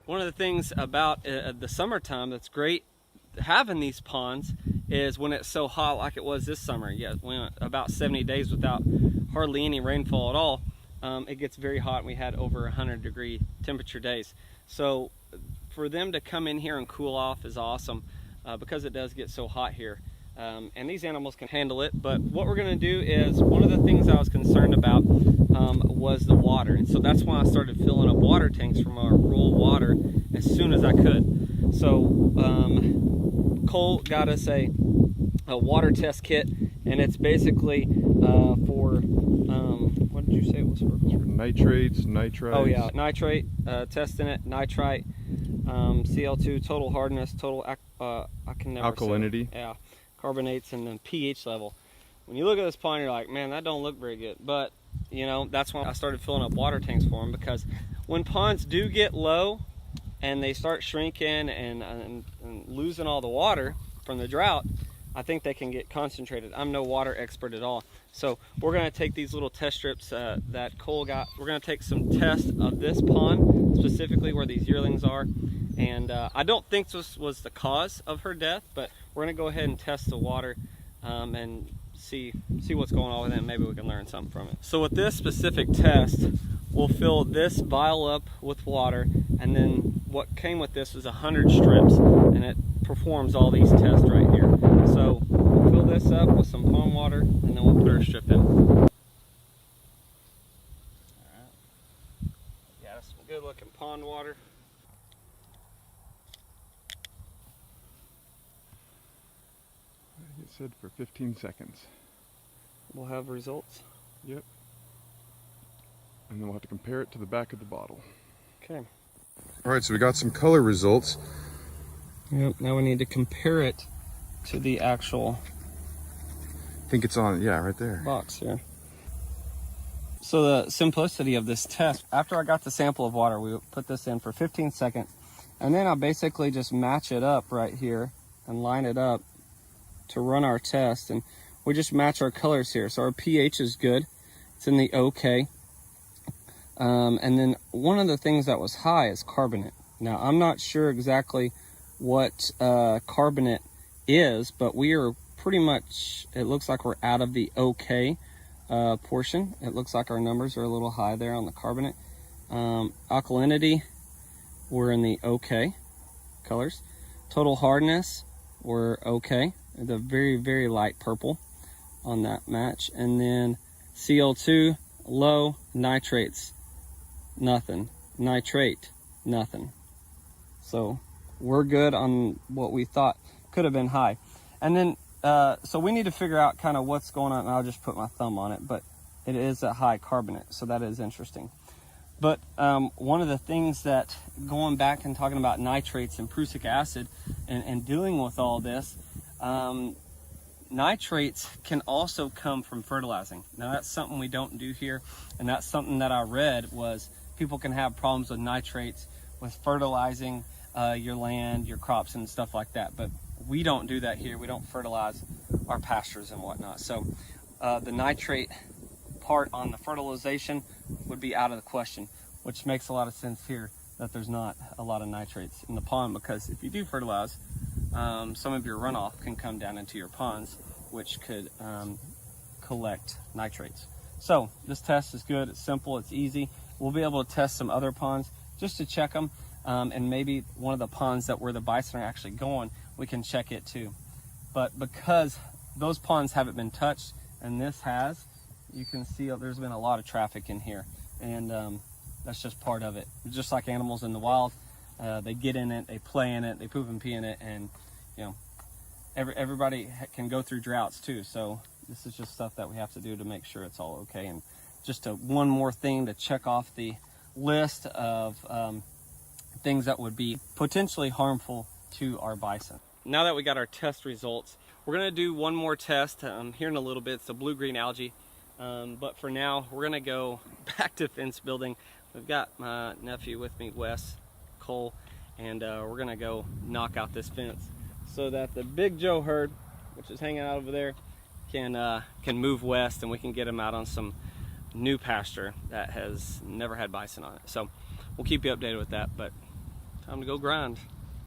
One of the things about the summertime that's great having these ponds is when it's so hot like it was this summer. Yeah, we went about 70 days without hardly any rainfall at all. It gets very hot, and we had over 100-degree temperature days. So for them to come in here and cool off is awesome because it does get so hot here. And these animals can handle it. But what we're going to do is, one of the things I was concerned about was the water, and so that's why I started filling up water tanks from our rural water as soon as I could. So Cole got us a water test kit, and it's basically for what did you say it was for? Nitrates, nitrites. Oh yeah, nitrate, testing it, nitrite, CL2, total hardness, total I can never alkalinity. Say, yeah, carbonates, and then pH level. When you look at this pond, you're like, man, that don't look very good. But you know, that's when I started filling up water tanks for them, because when ponds do get low and they start shrinking and losing all the water from the drought, I think they can get concentrated. I'm no water expert at all. So we're gonna take these little test strips that Cole got. We're gonna take some tests of this pond, specifically where these yearlings are. And I don't think this was the cause of her death, but we're gonna go ahead and test the water and see what's going on with it, and maybe we can learn something from it. So with this specific test, we'll fill this vial up with water, and then what came with this was 100 strips, and it performs all these tests right here. So we'll fill this up with some pond water, and then we'll put our strip in. Alright. Yeah, that's some good looking pond water. It said for 15 seconds. We'll have results. Yep. And then we'll have to compare it to the back of the bottle. Okay. All right, so we got some color results. Yep, now we need to compare it to the actual I think it's on, yeah, right there. box here. So the simplicity of this test, after I got the sample of water, we put this in for 15 seconds, and then I basically just match it up right here and line it up to run our test, and we just match our colors here. So our pH is good, it's in the OK. And then one of the things that was high is carbonate. Now I'm not sure exactly what carbonate is, but we are pretty much, it looks like we're out of the OK portion. It looks like our numbers are a little high there on the carbonate. Alkalinity, we're in the OK colors. Total hardness, we're OK. The very, very light purple on that match. And then CL2, low. Nitrates, nothing. Nitrate, nothing. So we're good on what we thought could have been high. And then so we need to figure out kind of what's going on, and I'll just put my thumb on it, but it is a high carbonate, so that is interesting. But one of the things that, going back and talking about nitrates and prussic acid and dealing with all this, nitrates can also come from fertilizing. Now that's something we don't do here, and that's something that I read was people can have problems with nitrates with fertilizing your land, your crops, and stuff like that. But we don't do that here. We don't fertilize our pastures and whatnot. So the nitrate part on the fertilization would be out of the question, which makes a lot of sense here that there's not a lot of nitrates in the pond, because if you do fertilize, some of your runoff can come down into your ponds, which could collect nitrates. So this test is good, it's simple, it's easy. We'll be able to test some other ponds just to check them, and maybe one of the ponds that where the bison are actually going, we can check it too. But because those ponds haven't been touched and this has, you can see there's been a lot of traffic in here, and that's just part of it. Just like animals in the wild, they get in it, they play in it, they poop and pee in it, and you know, everybody can go through droughts too. So this is just stuff that we have to do to make sure it's all okay. And just one more thing to check off the list of things that would be potentially harmful to our bison. Now that we got our test results, we're gonna do one more test here in a little bit. It's a blue-green algae. But for now, we're gonna go back to fence building. We've got my nephew with me, Wes, Cole, and we're gonna go knock out this fence so that the Big Joe herd, which is hanging out over there, can move west, and we can get them out on some new pasture that has never had bison on it. So we'll keep you updated with that, but Time to go grind.